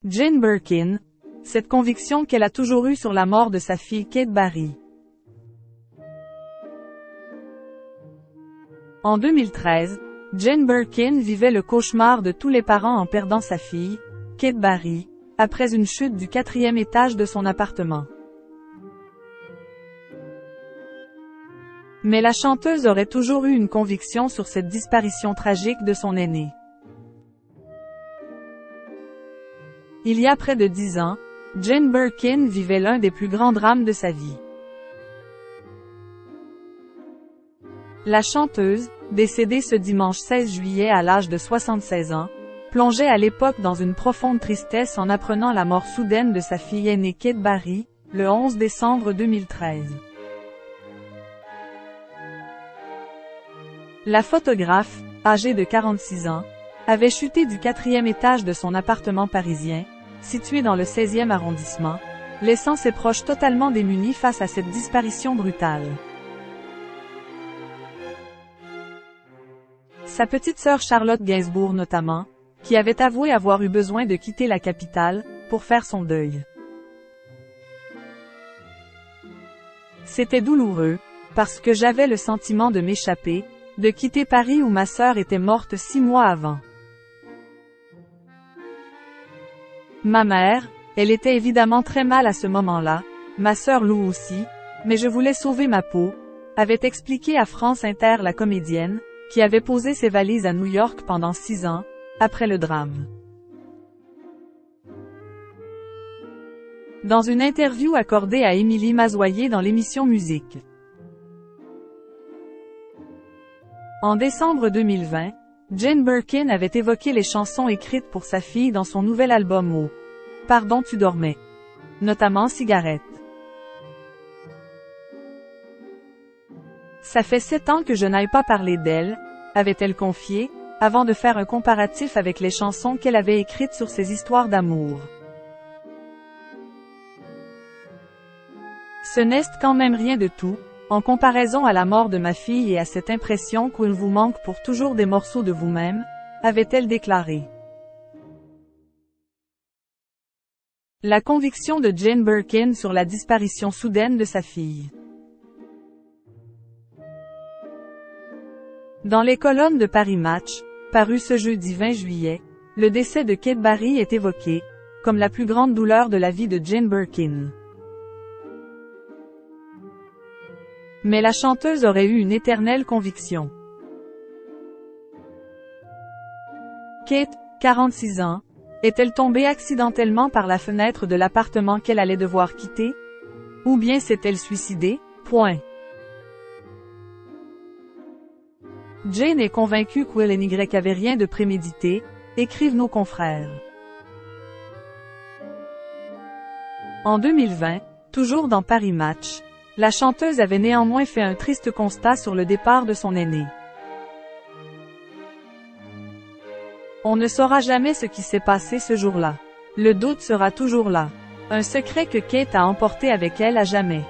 Jane Birkin, cette conviction qu'elle a toujours eue sur la mort de sa fille Kate Barry. En 2013, Jane Birkin vivait le cauchemar de tous les parents en perdant sa fille, Kate Barry, après une chute du 4e étage de son appartement. Mais la chanteuse aurait toujours eu une conviction sur cette disparition tragique de son aînée. Il y a près de 10 ans, Jane Birkin vivait l'un des plus grands drames de sa vie. La chanteuse, décédée ce dimanche 16 juillet à l'âge de 76 ans, plongeait à l'époque dans une profonde tristesse en apprenant la mort soudaine de sa fille aînée Kate Barry, le 11 décembre 2013. La photographe, âgée de 46 ans, avait chuté du 4e étage de son appartement parisien, situé dans le 16e arrondissement, laissant ses proches totalement démunis face à cette disparition brutale. Sa petite sœur Charlotte Gainsbourg notamment, qui avait avoué avoir eu besoin de quitter la capitale, pour faire son deuil. C'était douloureux, parce que j'avais le sentiment de m'échapper, de quitter Paris où ma sœur était morte 6 mois avant. Ma mère, elle était évidemment très mal à ce moment-là, ma sœur Lou aussi, mais je voulais sauver ma peau, avait expliqué à France Inter la comédienne, qui avait posé ses valises à New York pendant 6 ans, après le drame. Dans une interview accordée à Émilie Mazoyer dans l'émission Musique. En décembre 2020, Jane Birkin avait évoqué les chansons écrites pour sa fille dans son nouvel album Oh, pardon tu dormais, notamment Cigarette. Ça fait 7 ans que je n'aille pas parler d'elle, avait-elle confié, avant de faire un comparatif avec les chansons qu'elle avait écrites sur ses histoires d'amour. Ce n'est quand même rien de tout, en comparaison à la mort de ma fille et à cette impression qu'il vous manque pour toujours des morceaux de vous-même, avait-elle déclaré. La conviction de Jane Birkin sur la disparition soudaine de sa fille. Dans les colonnes de Paris Match, paru ce jeudi 20 juillet, le décès de Kate Barry est évoqué, comme la plus grande douleur de la vie de Jane Birkin. Mais la chanteuse aurait eu une éternelle conviction. Kate, 46 ans, est-elle tombée accidentellement par la fenêtre de l'appartement qu'elle allait devoir quitter? Ou bien s'est-elle suicidée? Jane est convaincue qu'Will et Y avait rien de prémédité, écrivent nos confrères. En 2020, toujours dans Paris Match, la chanteuse avait néanmoins fait un triste constat sur le départ de son aînée. On ne saura jamais ce qui s'est passé ce jour-là. Le doute sera toujours là. Un secret que Kate a emporté avec elle à jamais.